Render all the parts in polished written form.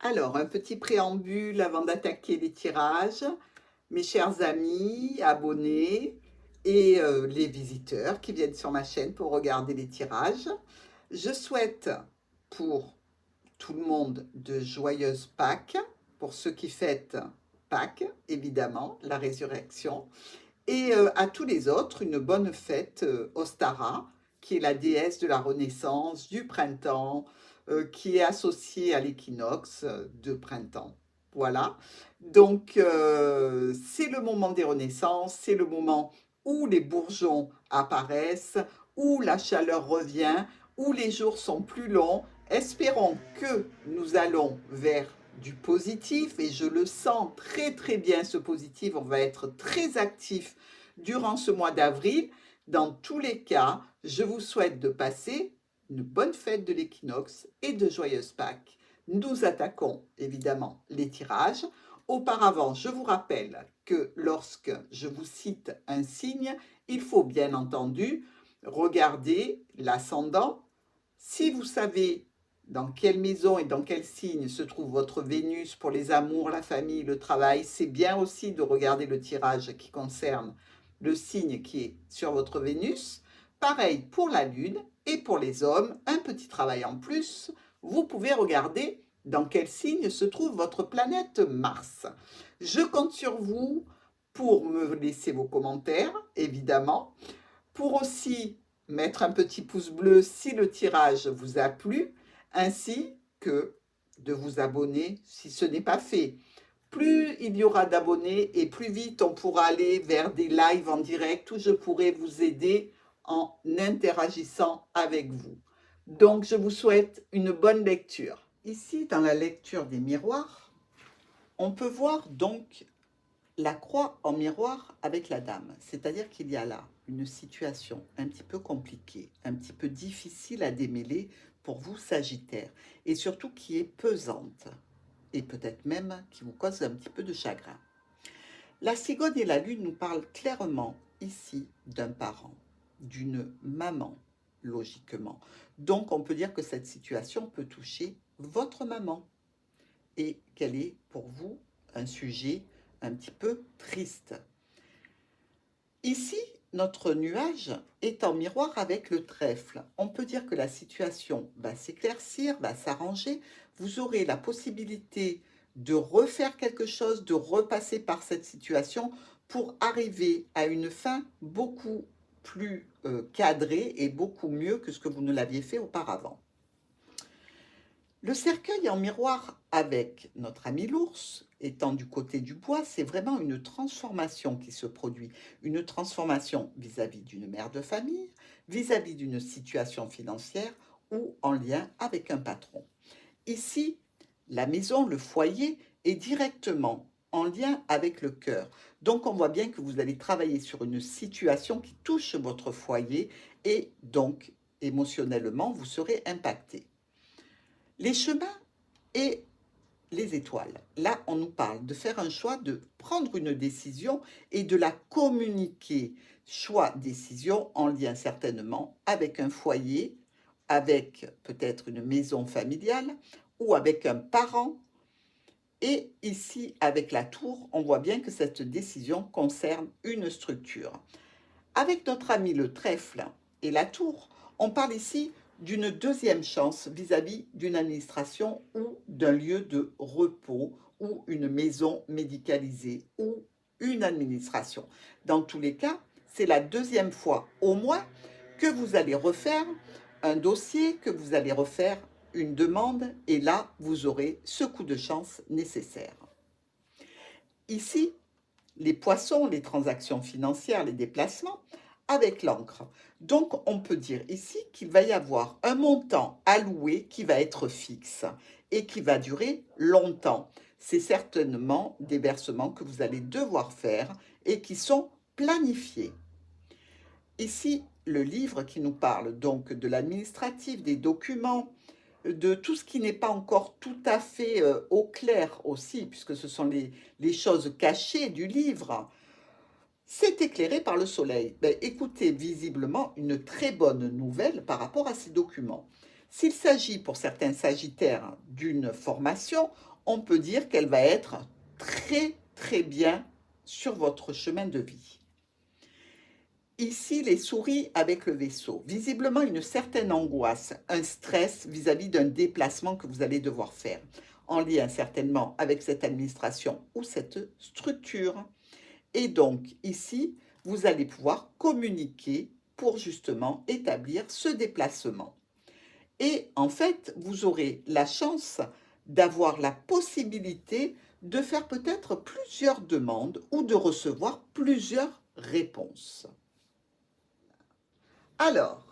Alors, un petit préambule avant d'attaquer les tirages. Mes chers amis, abonnés et les visiteurs qui viennent sur ma chaîne pour regarder les tirages. Je souhaite pour tout le monde de joyeuses Pâques, pour ceux qui fêtent Pâques, évidemment, la résurrection, et à tous les autres, une bonne fête Ostara, qui est la déesse de la renaissance, du printemps, qui est associée à l'équinoxe de printemps. Voilà. Donc, c'est le moment des renaissances, c'est le moment où les bourgeons apparaissent, où la chaleur revient, où les jours sont plus longs. Espérons que nous allons vers du positif et je le sens très très bien ce positif. On va être très actif durant ce mois d'avril. Dans tous les cas, je vous souhaite de passer une bonne fête de l'équinoxe et de joyeuses Pâques. Nous attaquons évidemment les tirages. Auparavant, je vous rappelle que lorsque je vous cite un signe, il faut bien entendu regarder l'ascendant. Si vous savez dans quelle maison et dans quel signe se trouve votre Vénus pour les amours, la famille, le travail, c'est bien aussi de regarder le tirage qui concerne le signe qui est sur votre Vénus. Pareil pour la Lune et pour les hommes, un petit travail en plus, vous pouvez regarder dans quel signe se trouve votre planète Mars. Je compte sur vous pour me laisser vos commentaires, évidemment, pour aussi mettre un petit pouce bleu si le tirage vous a plu, ainsi que de vous abonner si ce n'est pas fait. Plus il y aura d'abonnés et plus vite on pourra aller vers des lives en direct où je pourrai vous aider en interagissant avec vous. Donc, je vous souhaite une bonne lecture. Ici, dans la lecture des miroirs, on peut voir donc la croix en miroir avec la dame. C'est-à-dire qu'il y a là une situation un petit peu compliquée, un petit peu difficile à démêler pour vous, Sagittaire, et surtout qui est pesante, et peut-être même qui vous cause un petit peu de chagrin. La cigogne et la lune nous parlent clairement ici d'un parent, d'une maman, logiquement. Donc on peut dire que cette situation peut toucher votre maman et qu'elle est pour vous un sujet un petit peu triste. Ici, notre nuage est en miroir avec le trèfle. On peut dire que la situation va s'éclaircir, va s'arranger. Vous aurez la possibilité de refaire quelque chose, de repasser par cette situation pour arriver à une fin beaucoup plus cadrée et beaucoup mieux que ce que vous ne l'aviez fait auparavant. Le cercueil en miroir avec notre ami l'ours, étant du côté du bois, c'est vraiment une transformation qui se produit. Une transformation vis-à-vis d'une mère de famille, vis-à-vis d'une situation financière ou en lien avec un patron. Ici, la maison, le foyer, est directement en lien avec le cœur. Donc on voit bien que vous allez travailler sur une situation qui touche votre foyer et donc émotionnellement, vous serez impacté. Les chemins et les étoiles. Là, on nous parle de faire un choix, de prendre une décision et de la communiquer. Choix, décision en lien certainement avec un foyer, avec peut-être une maison familiale ou avec un parent. Et ici, avec la tour, on voit bien que cette décision concerne une structure. Avec notre ami le trèfle et la tour, on parle ici d'une deuxième chance vis-à-vis d'une administration ou d'un lieu de repos ou une maison médicalisée ou une administration. Dans tous les cas, c'est la deuxième fois au moins que vous allez refaire un dossier, que vous allez refaire une demande et là, vous aurez ce coup de chance nécessaire. Ici, les poissons, les transactions financières, les déplacements, avec l'encre. Donc, on peut dire ici qu'il va y avoir un montant alloué qui va être fixe et qui va durer longtemps. C'est certainement des versements que vous allez devoir faire et qui sont planifiés. Ici, le livre qui nous parle donc de l'administratif, des documents, de tout ce qui n'est pas encore tout à fait au clair aussi, puisque ce sont les choses cachées du livre. C'est éclairé par le soleil. Ben, écoutez, visiblement, une très bonne nouvelle par rapport à ces documents. S'il s'agit pour certains Sagittaires d'une formation, on peut dire qu'elle va être très très bien sur votre chemin de vie. Ici, les souris avec le vaisseau. Visiblement, une certaine angoisse, un stress vis-à-vis d'un déplacement que vous allez devoir faire, en lien certainement avec cette administration ou cette structure. Et donc, ici, vous allez pouvoir communiquer pour justement établir ce déplacement. Et en fait, vous aurez la chance d'avoir la possibilité de faire peut-être plusieurs demandes ou de recevoir plusieurs réponses. Alors,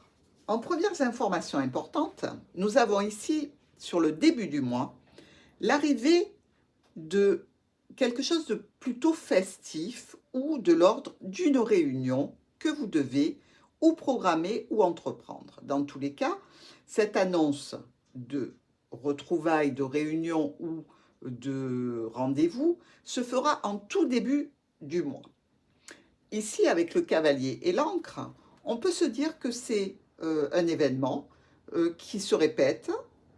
en premières informations importantes, nous avons ici, sur le début du mois, l'arrivée de quelque chose de plutôt festif ou de l'ordre d'une réunion que vous devez ou programmer ou entreprendre. Dans tous les cas, cette annonce de retrouvailles, de réunion ou de rendez-vous se fera en tout début du mois. Ici, avec le cavalier et l'encre, on peut se dire que c'est un événement qui se répète.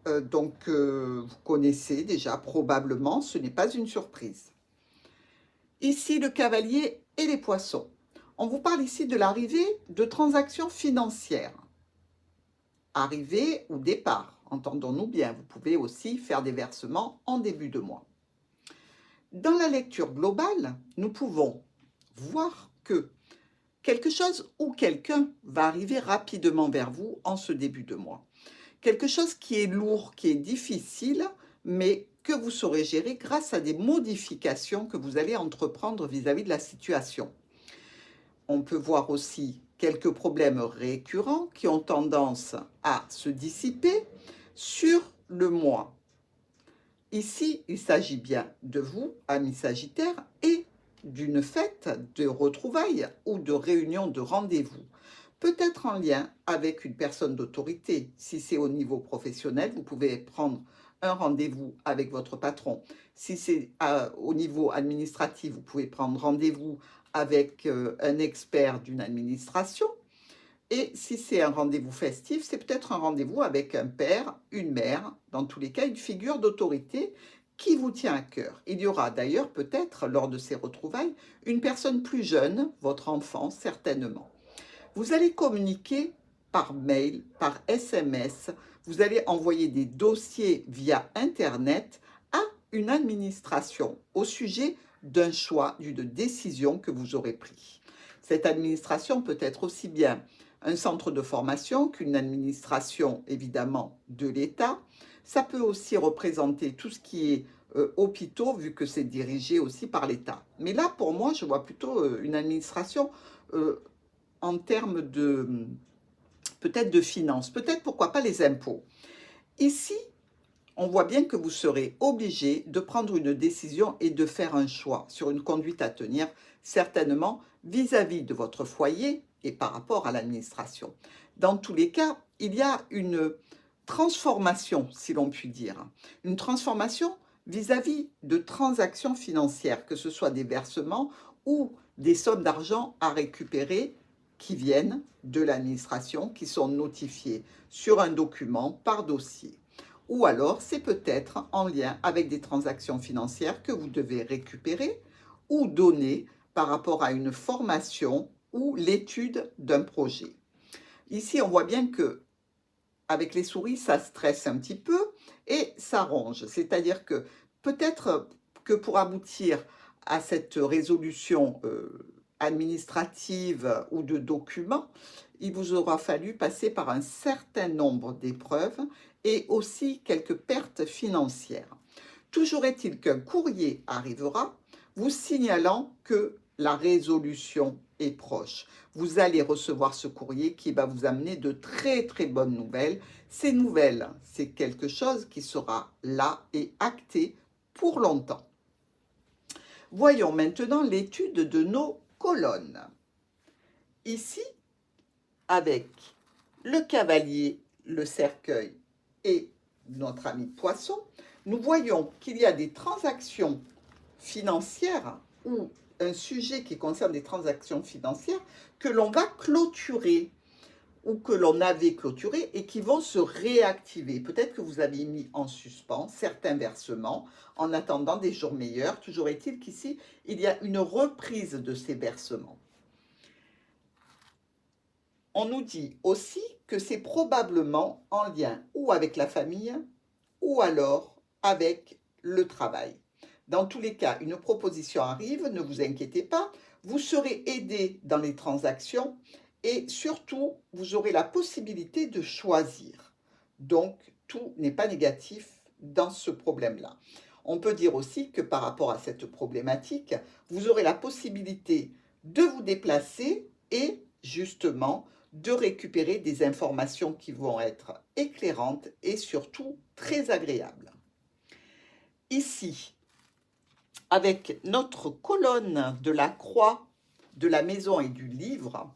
Vous connaissez déjà probablement, ce n'est pas une surprise. Ici, le cavalier et les poissons. On vous parle ici de l'arrivée de transactions financières. Arrivée ou départ, entendons-nous bien. Vous pouvez aussi faire des versements en début de mois. Dans la lecture globale, nous pouvons voir que quelque chose ou quelqu'un va arriver rapidement vers vous en ce début de mois. Quelque chose qui est lourd, qui est difficile, mais que vous saurez gérer grâce à des modifications que vous allez entreprendre vis-à-vis de la situation. On peut voir aussi quelques problèmes récurrents qui ont tendance à se dissiper sur le mois. Ici, il s'agit bien de vous, amis Sagittaires, et d'une fête de retrouvailles ou de réunion de rendez-vous. Peut-être en lien avec une personne d'autorité. Si c'est au niveau professionnel, vous pouvez prendre un rendez-vous avec votre patron. Si c'est au niveau administratif, vous pouvez prendre rendez-vous avec un expert d'une administration. Et si c'est un rendez-vous festif, c'est peut-être un rendez-vous avec un père, une mère, dans tous les cas, une figure d'autorité qui vous tient à cœur. Il y aura d'ailleurs peut-être, lors de ces retrouvailles, une personne plus jeune, votre enfant certainement. Vous allez communiquer par mail, par SMS, vous allez envoyer des dossiers via Internet à une administration au sujet d'un choix, d'une décision que vous aurez pris. Cette administration peut être aussi bien un centre de formation qu'une administration évidemment de l'État. Ça peut aussi représenter tout ce qui est hôpitaux, vu que c'est dirigé aussi par l'État. Mais là, pour moi, je vois plutôt une administration en termes de peut-être de finances, peut-être pourquoi pas les impôts. Ici, on voit bien que vous serez obligé de prendre une décision et de faire un choix sur une conduite à tenir, certainement vis-à-vis de votre foyer et par rapport à l'administration. Dans tous les cas, il y a une transformation, si l'on peut dire, une transformation vis-à-vis de transactions financières, que ce soit des versements ou des sommes d'argent à récupérer qui viennent de l'administration, qui sont notifiées sur un document par dossier. Ou alors, c'est peut-être en lien avec des transactions financières que vous devez récupérer ou donner par rapport à une formation ou l'étude d'un projet. Ici, on voit bien que avec les souris, ça stresse un petit peu et ça ronge. C'est-à-dire que peut-être que pour aboutir à cette résolution administrative ou de documents, il vous aura fallu passer par un certain nombre d'épreuves et aussi quelques pertes financières. Toujours est-il qu'un courrier arrivera vous signalant que la résolution est proche. Vous allez recevoir ce courrier qui va vous amener de très très bonnes nouvelles. Ces nouvelles, c'est quelque chose qui sera là et acté pour longtemps. Voyons maintenant l'étude de nos colonnes. Ici, avec le cavalier, le cercueil et notre ami poisson, nous voyons qu'il y a des transactions financières ou un sujet qui concerne des transactions financières que l'on va clôturer ou que l'on avait clôturés et qui vont se réactiver. Peut-être que vous avez mis en suspens certains versements en attendant des jours meilleurs. Toujours est-il qu'ici, il y a une reprise de ces versements. On nous dit aussi que c'est probablement en lien ou avec la famille ou alors avec le travail. Dans tous les cas, une proposition arrive, ne vous inquiétez pas, vous serez aidé dans les transactions et surtout, vous aurez la possibilité de choisir. Donc, tout n'est pas négatif dans ce problème-là. On peut dire aussi que par rapport à cette problématique, vous aurez la possibilité de vous déplacer et justement de récupérer des informations qui vont être éclairantes et surtout très agréables. Ici, avec notre colonne de la croix, de la maison et du livre,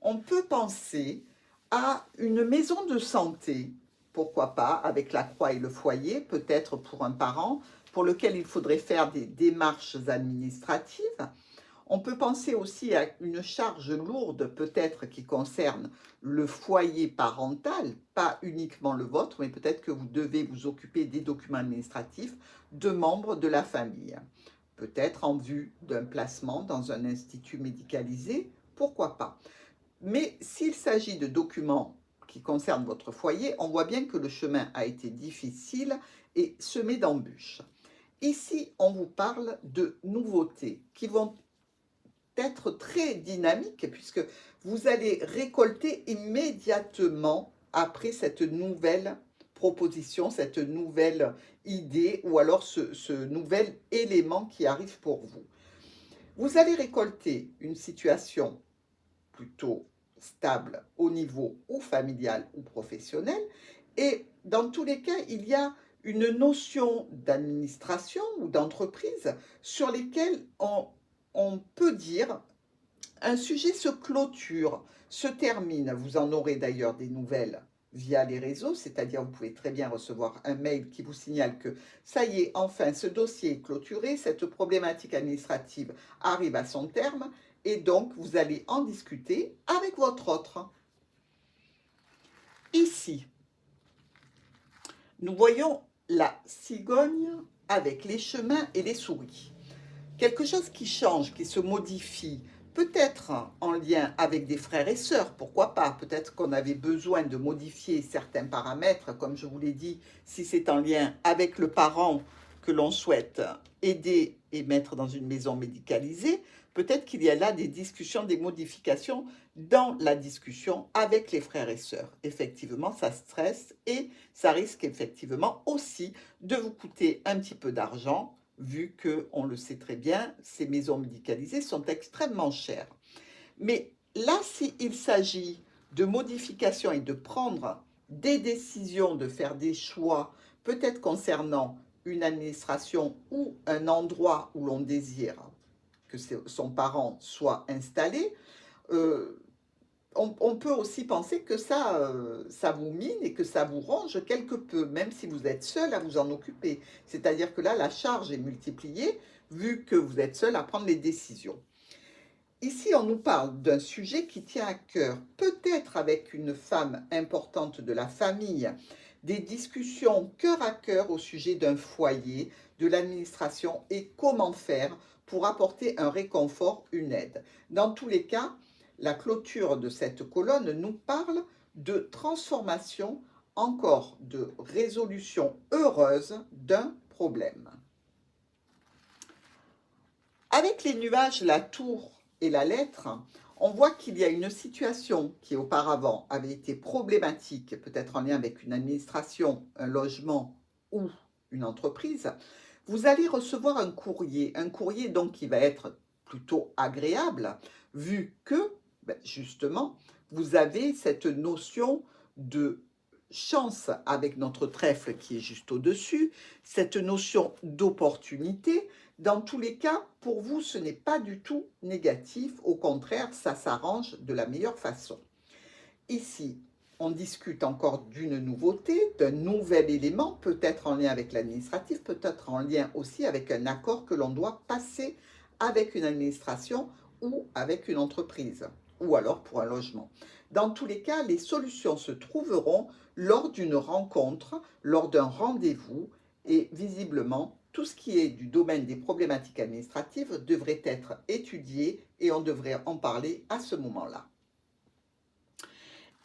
on peut penser à une maison de santé, pourquoi pas, avec la croix et le foyer, peut-être pour un parent, pour lequel il faudrait faire des démarches administratives. On peut penser aussi à une charge lourde, peut-être qui concerne le foyer parental, pas uniquement le vôtre, mais peut-être que vous devez vous occuper des documents administratifs de membres de la famille. Peut-être en vue d'un placement dans un institut médicalisé, pourquoi pas. Mais s'il s'agit de documents qui concernent votre foyer, on voit bien que le chemin a été difficile et semé d'embûches. Ici, on vous parle de nouveautés qui vont être très dynamiques puisque vous allez récolter immédiatement après cette nouvelle proposition, cette nouvelle idée ou alors ce nouvel élément qui arrive pour vous. Vous allez récolter une situation plutôt stable au niveau ou familial ou professionnel. Et dans tous les cas, il y a une notion d'administration ou d'entreprise sur lesquelles on peut dire un sujet se clôture, se termine. Vous en aurez d'ailleurs des nouvelles via les réseaux, c'est-à-dire vous pouvez très bien recevoir un mail qui vous signale que ça y est, enfin, ce dossier est clôturé, cette problématique administrative arrive à son terme, et donc vous allez en discuter avec votre autre. Ici, nous voyons la cigogne avec les chemins et les souris. Quelque chose qui change, qui se modifie, peut-être en lien avec des frères et sœurs, pourquoi pas, peut-être qu'on avait besoin de modifier certains paramètres, comme je vous l'ai dit, si c'est en lien avec le parent que l'on souhaite aider et mettre dans une maison médicalisée, peut-être qu'il y a là des discussions, des modifications dans la discussion avec les frères et sœurs. Effectivement, ça stresse et ça risque effectivement aussi de vous coûter un petit peu d'argent, vu que, on le sait très bien, ces maisons médicalisées sont extrêmement chères. Mais là, s'il s'agit de modifications et de prendre des décisions, de faire des choix, peut-être concernant une administration ou un endroit où l'on désire que son parent soit installé, on peut aussi penser que ça vous mine et que ça vous ronge quelque peu, même si vous êtes seul à vous en occuper. C'est-à-dire que là, la charge est multipliée, vu que vous êtes seul à prendre les décisions. Ici, on nous parle d'un sujet qui tient à cœur, peut-être avec une femme importante de la famille, des discussions cœur à cœur au sujet d'un foyer, de l'administration et comment faire pour apporter un réconfort, une aide. Dans tous les cas, la clôture de cette colonne nous parle de transformation, encore de résolution heureuse d'un problème. Avec les nuages, la tour et la lettre, on voit qu'il y a une situation qui auparavant avait été problématique, peut-être en lien avec une administration, un logement ou une entreprise. Vous allez recevoir un courrier donc qui va être plutôt agréable, vu que, justement, vous avez cette notion de chance avec notre trèfle qui est juste au-dessus, cette notion d'opportunité. Dans tous les cas, pour vous, ce n'est pas du tout négatif. Au contraire, ça s'arrange de la meilleure façon. Ici, on discute encore d'une nouveauté, d'un nouvel élément, peut-être en lien avec l'administratif, peut-être en lien aussi avec un accord que l'on doit passer avec une administration ou avec une entreprise. ou alors pour un logement. Dans tous les cas, les solutions se trouveront lors d'une rencontre, lors d'un rendez-vous, et visiblement, tout ce qui est du domaine des problématiques administratives devrait être étudié et on devrait en parler à ce moment-là.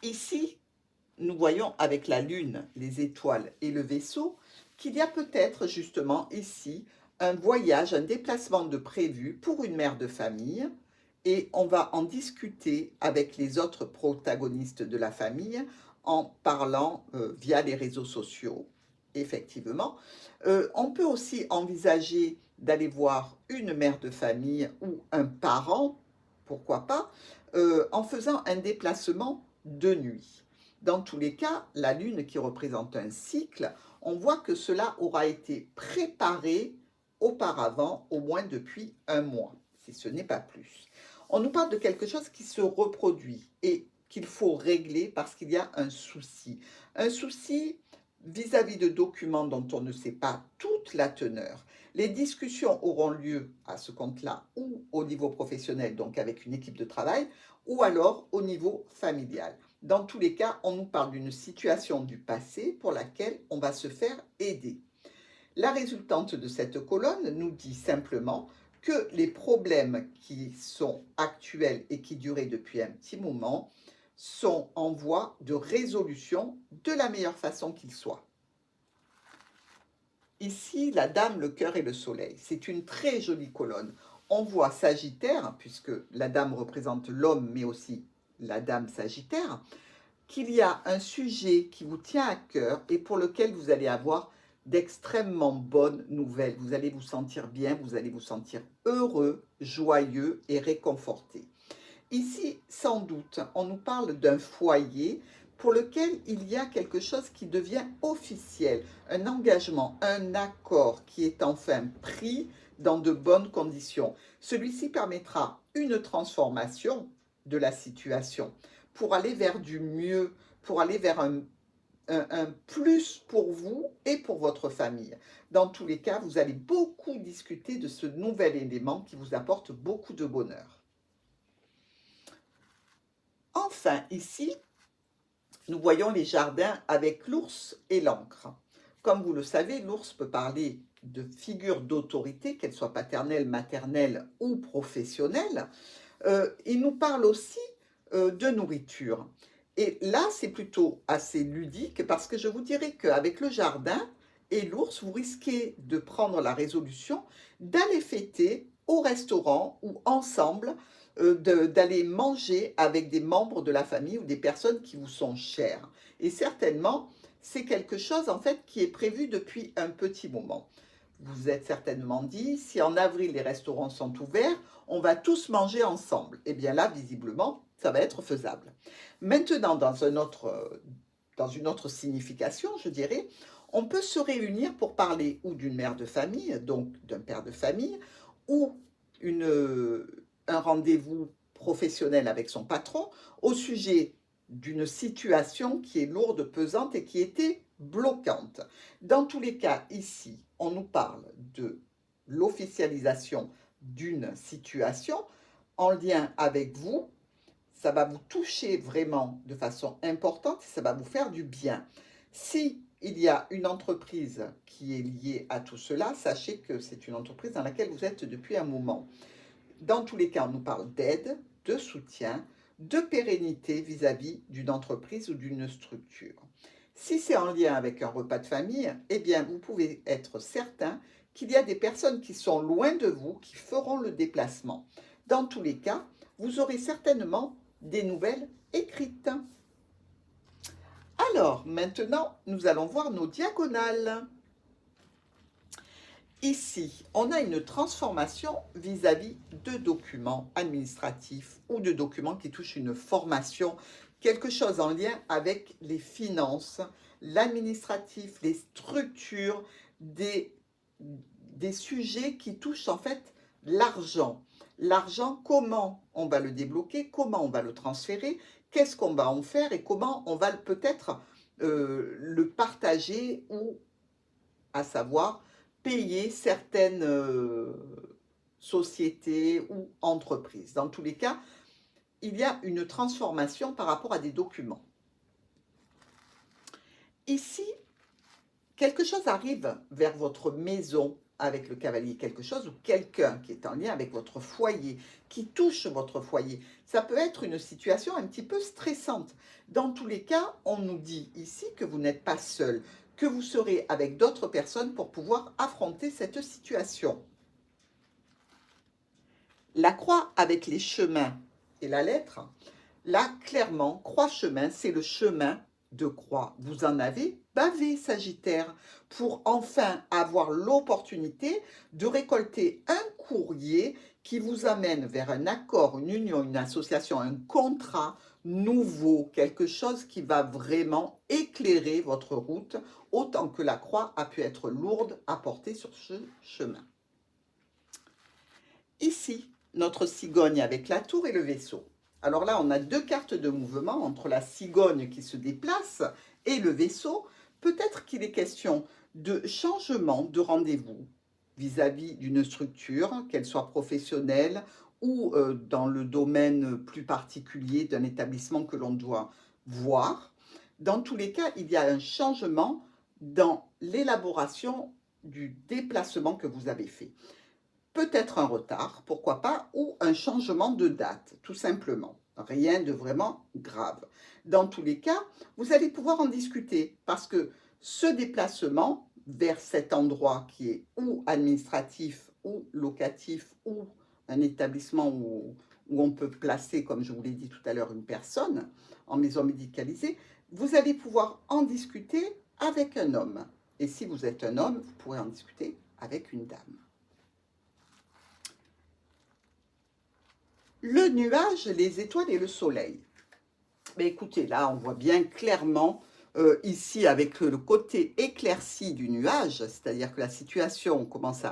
Ici, nous voyons avec la Lune, les étoiles et le vaisseau qu'il y a peut-être justement ici un voyage, un déplacement de prévu pour une mère de famille et on va en discuter avec les autres protagonistes de la famille en parlant via les réseaux sociaux, effectivement. On peut aussi envisager d'aller voir une mère de famille ou un parent, pourquoi pas, en faisant un déplacement de nuit. Dans tous les cas, la Lune qui représente un cycle, on voit que cela aura été préparé auparavant, au moins depuis un mois, si ce n'est pas plus. On nous parle de quelque chose qui se reproduit et qu'il faut régler parce qu'il y a un souci. Un souci vis-à-vis de documents dont on ne sait pas toute la teneur. Les discussions auront lieu à ce compte-là ou au niveau professionnel, donc avec une équipe de travail, ou alors au niveau familial. Dans tous les cas, on nous parle d'une situation du passé pour laquelle on va se faire aider. La résultante de cette colonne nous dit simplement que les problèmes qui sont actuels et qui duraient depuis un petit moment sont en voie de résolution de la meilleure façon qu'il soit. Ici, la dame, le cœur et le soleil. C'est une très jolie colonne. On voit Sagittaire, puisque la dame représente l'homme, mais aussi la dame Sagittaire, qu'il y a un sujet qui vous tient à cœur et pour lequel vous allez avoir d'extrêmement bonnes nouvelles. Vous allez vous sentir bien, vous allez vous sentir heureux, joyeux et réconforté. Ici, sans doute, on nous parle d'un foyer pour lequel il y a quelque chose qui devient officiel, un engagement, un accord qui est enfin pris dans de bonnes conditions. Celui-ci permettra une transformation de la situation pour aller vers du mieux, pour aller vers un plus pour vous et pour votre famille. Dans tous les cas, vous allez beaucoup discuter de ce nouvel élément qui vous apporte beaucoup de bonheur. Enfin, ici, nous voyons les jardins avec l'ours et l'encre. Comme vous le savez, l'ours peut parler de figures d'autorité, qu'elles soient paternelles, maternelles ou professionnelles. Il nous parle aussi de nourriture. Et là, c'est plutôt assez ludique parce que je vous dirais qu'avec le jardin et l'ours, vous risquez de prendre la résolution d'aller fêter au restaurant ou ensemble, d'aller manger avec des membres de la famille ou des personnes qui vous sont chères. Et certainement, c'est quelque chose en fait qui est prévu depuis un petit moment. Vous vous êtes certainement dit, si en avril les restaurants sont ouverts, on va tous manger ensemble. Et bien là, visiblement, ça va être faisable. Maintenant, dans une autre signification, je dirais, on peut se réunir pour parler ou d'une mère de famille, donc d'un père de famille, ou un rendez-vous professionnel avec son patron au sujet d'une situation qui est lourde, pesante et qui était bloquante. Dans tous les cas, ici, on nous parle de l'officialisation d'une situation en lien avec vous. Ça va vous toucher vraiment de façon importante et ça va vous faire du bien. Si il y a une entreprise qui est liée à tout cela, sachez que c'est une entreprise dans laquelle vous êtes depuis un moment. Dans tous les cas, on nous parle d'aide, de soutien, de pérennité vis-à-vis d'une entreprise ou d'une structure. Si c'est en lien avec un repas de famille, eh bien, vous pouvez être certain qu'il y a des personnes qui sont loin de vous qui feront le déplacement. Dans tous les cas, vous aurez certainement des nouvelles écrites. Alors, maintenant, nous allons voir nos diagonales. Ici, on a une transformation vis-à-vis de documents administratifs ou de documents qui touchent une formation, quelque chose en lien avec les finances, l'administratif, les structures, des sujets qui touchent en fait l'argent. L'argent, comment on va le débloquer, comment on va le transférer, qu'est-ce qu'on va en faire et comment on va peut-être le partager ou, à savoir, payer certaines sociétés ou entreprises. Dans tous les cas, il y a une transformation par rapport à des documents. Ici, quelque chose arrive vers votre maison avec le cavalier, quelque chose ou quelqu'un qui est en lien avec votre foyer, qui touche votre foyer. Ça peut être une situation un petit peu stressante. Dans tous les cas, on nous dit ici que vous n'êtes pas seul, que vous serez avec d'autres personnes pour pouvoir affronter cette situation. La croix avec les chemins et la lettre, là, clairement, croix-chemin, c'est le chemin de croix. Vous en avez bavé, Sagittaire, pour enfin avoir l'opportunité de récolter un courrier qui vous amène vers un accord, une union, une association, un contrat nouveau, quelque chose qui va vraiment éclairer votre route, autant que la croix a pu être lourde à porter sur ce chemin. Ici, notre cigogne avec la tour et le vaisseau. Alors là, on a deux cartes de mouvement entre la cigogne qui se déplace et le vaisseau. Peut-être qu'il est question de changement de rendez-vous vis-à-vis d'une structure, qu'elle soit professionnelle ou dans le domaine plus particulier d'un établissement que l'on doit voir. Dans tous les cas, il y a un changement dans l'élaboration du déplacement que vous avez fait. Peut-être un retard, pourquoi pas, ou un changement de date, tout simplement. Rien de vraiment grave. Dans tous les cas, vous allez pouvoir en discuter parce que ce déplacement vers cet endroit qui est ou administratif ou locatif ou un établissement où on peut placer, comme je vous l'ai dit tout à l'heure, une personne en maison médicalisée, vous allez pouvoir en discuter avec un homme. Et si vous êtes un homme, vous pourrez en discuter avec une dame. Le nuage, les étoiles et le soleil. Mais écoutez, là, on voit bien clairement ici avec le côté éclairci du nuage, c'est-à-dire que la situation commence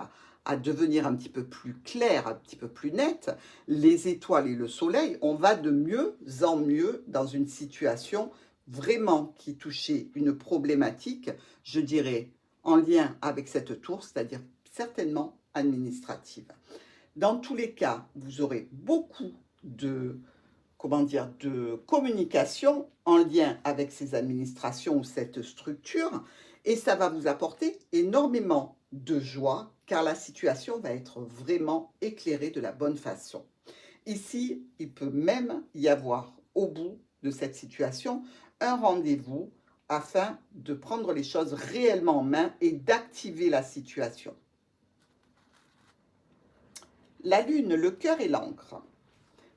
à devenir un petit peu plus claire, un petit peu plus nette. Les étoiles et le soleil, on va de mieux en mieux dans une situation vraiment qui touchait une problématique, je dirais, en lien avec cette tour, c'est-à-dire certainement administrative. Dans tous les cas, vous aurez beaucoup de, de communication en lien avec ces administrations ou cette structure et ça va vous apporter énormément de joie car la situation va être vraiment éclairée de la bonne façon. Ici, il peut même y avoir au bout de cette situation un rendez-vous afin de prendre les choses réellement en main et d'activer la situation. La lune, le cœur et l'encre.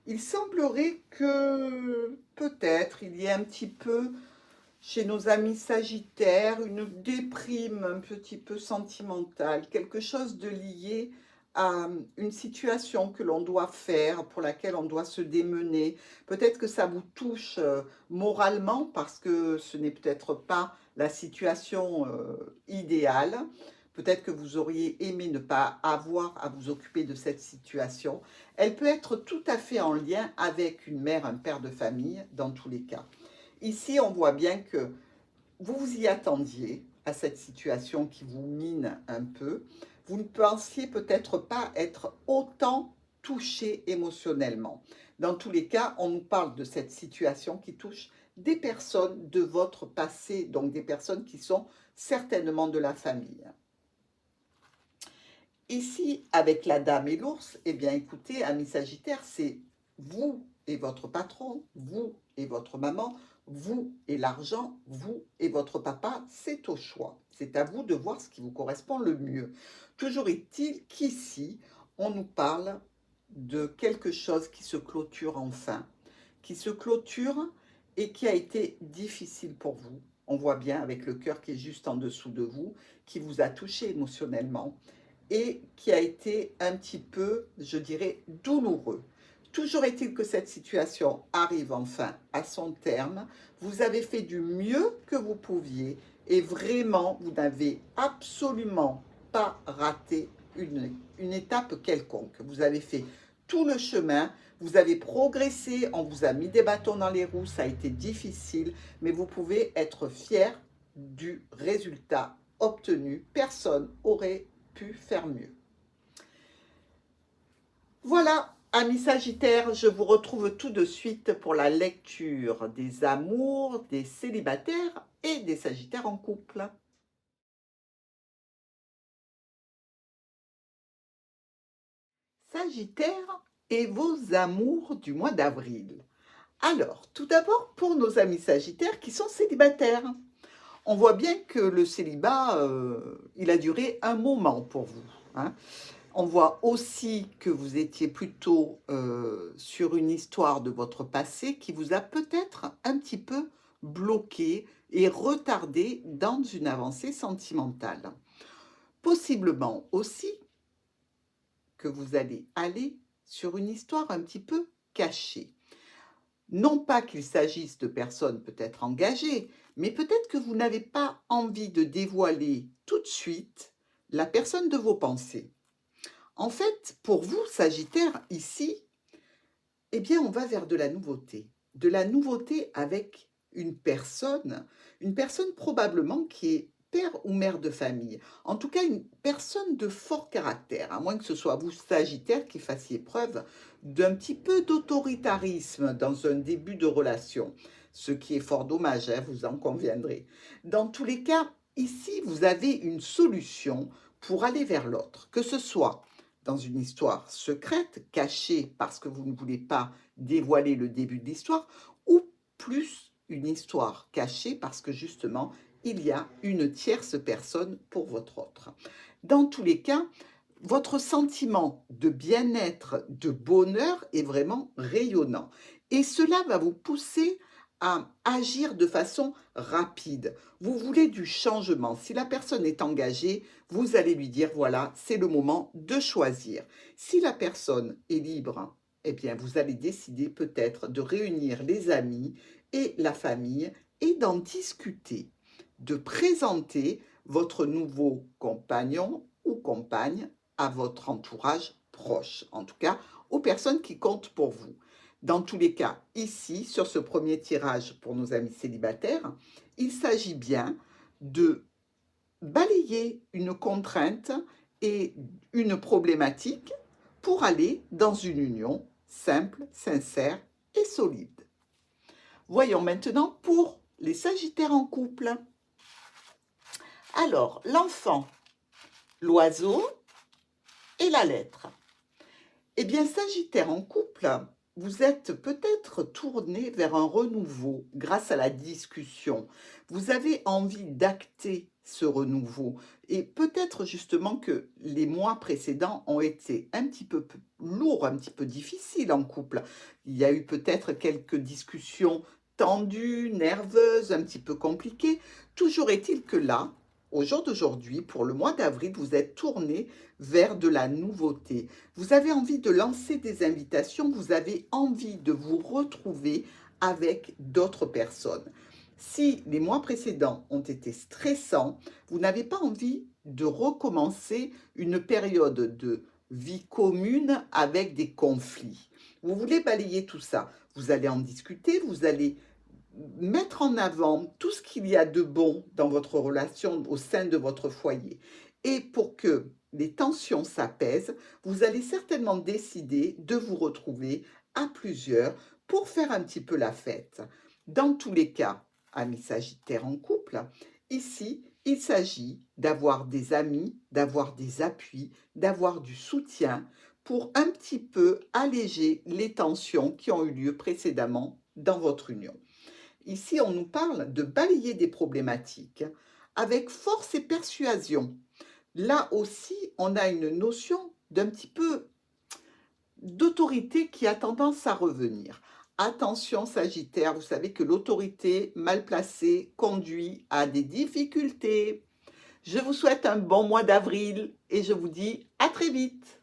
Il semblerait que peut-être il y ait un petit peu chez nos amis sagittaires une déprime un petit peu sentimentale, quelque chose de lié à une situation que l'on doit faire, pour laquelle on doit se démener. Peut-être que ça vous touche moralement parce que ce n'est peut-être pas la situation idéale. Peut-être que vous auriez aimé ne pas avoir à vous occuper de cette situation. Elle peut être tout à fait en lien avec une mère, un père de famille, dans tous les cas. Ici, on voit bien que vous vous y attendiez à cette situation qui vous mine un peu. Vous ne pensiez peut-être pas être autant touché émotionnellement. Dans tous les cas, on nous parle de cette situation qui touche des personnes de votre passé, donc des personnes qui sont certainement de la famille. Ici, avec la dame et l'ours, eh bien écoutez, amis sagittaires, c'est vous et votre patron, vous et votre maman, vous et l'argent, vous et votre papa, c'est au choix. C'est à vous de voir ce qui vous correspond le mieux. Toujours est-il qu'ici, on nous parle de quelque chose qui se clôture enfin, qui se clôture et qui a été difficile pour vous. On voit bien avec le cœur qui est juste en dessous de vous, qui vous a touché émotionnellement et qui a été un petit peu, je dirais, douloureux. Toujours est-il que cette situation arrive enfin à son terme. Vous avez fait du mieux que vous pouviez et vraiment, vous n'avez absolument pas raté une étape quelconque. Vous avez fait tout le chemin, vous avez progressé, on vous a mis des bâtons dans les roues, ça a été difficile, mais vous pouvez être fier du résultat obtenu. Personne aurait pu faire mieux. Voilà, Amis Sagittaires, je vous retrouve tout de suite pour la lecture des amours, des célibataires et des Sagittaires en couple. Sagittaire et vos amours du mois d'avril. Alors, tout d'abord pour nos amis Sagittaires qui sont célibataires. On voit bien que le célibat, il a duré un moment pour vous, hein. On voit aussi que vous étiez plutôt sur une histoire de votre passé qui vous a peut-être un petit peu bloqué et retardé dans une avancée sentimentale. Possiblement aussi que vous allez aller sur une histoire un petit peu cachée. Non pas qu'il s'agisse de personnes peut-être engagées, mais peut-être que vous n'avez pas envie de dévoiler tout de suite la personne de vos pensées. En fait, pour vous, Sagittaire, ici, eh bien, on va vers de la nouveauté. De la nouveauté avec une personne probablement qui est père ou mère de famille. En tout cas, une personne de fort caractère, à moins que ce soit vous, Sagittaire, qui fassiez preuve d'un petit peu d'autoritarisme dans un début de relation. Ce qui est fort dommage, hein, vous en conviendrez. Dans tous les cas, ici, vous avez une solution pour aller vers l'autre, que ce soit dans une histoire secrète, cachée parce que vous ne voulez pas dévoiler le début de l'histoire, ou plus une histoire cachée parce que justement, il y a une tierce personne pour votre autre. Dans tous les cas, votre sentiment de bien-être, de bonheur est vraiment rayonnant. Et cela va vous pousser à agir de façon rapide. Vous voulez du changement. Si la personne est engagée, vous allez lui dire, voilà, c'est le moment de choisir. Si la personne est libre, eh bien, vous allez décider peut-être de réunir les amis et la famille et d'en discuter, de présenter votre nouveau compagnon ou compagne à votre entourage proche, en tout cas aux personnes qui comptent pour vous. Dans tous les cas, ici, sur ce premier tirage pour nos amis célibataires, il s'agit bien de balayer une contrainte et une problématique pour aller dans une union simple, sincère et solide. Voyons maintenant pour les Sagittaires en couple. Alors, l'enfant, l'oiseau et la lettre. Eh bien, Sagittaire en couple, vous êtes peut-être tourné vers un renouveau grâce à la discussion. Vous avez envie d'acter ce renouveau. Et peut-être justement que les mois précédents ont été un petit peu lourds, un petit peu difficiles en couple. Il y a eu peut-être quelques discussions tendues, nerveuses, un petit peu compliquées. Toujours est-il que là, au jour d'aujourd'hui, pour le mois d'avril, vous êtes tourné vers de la nouveauté. Vous avez envie de lancer des invitations, vous avez envie de vous retrouver avec d'autres personnes. Si les mois précédents ont été stressants, vous n'avez pas envie de recommencer une période de vie commune avec des conflits. Vous voulez balayer tout ça. Vous allez en discuter, vous allez mettre en avant tout ce qu'il y a de bon dans votre relation au sein de votre foyer. Et pour que les tensions s'apaisent, vous allez certainement décider de vous retrouver à plusieurs pour faire un petit peu la fête. Dans tous les cas, amis Sagittaires en couple, ici, il s'agit d'avoir des amis, d'avoir des appuis, d'avoir du soutien pour un petit peu alléger les tensions qui ont eu lieu précédemment dans votre union. Ici, on nous parle de balayer des problématiques avec force et persuasion. Là aussi, on a une notion d'un petit peu d'autorité qui a tendance à revenir. Attention Sagittaire, vous savez que l'autorité mal placée conduit à des difficultés. Je vous souhaite un bon mois d'avril et je vous dis à très vite.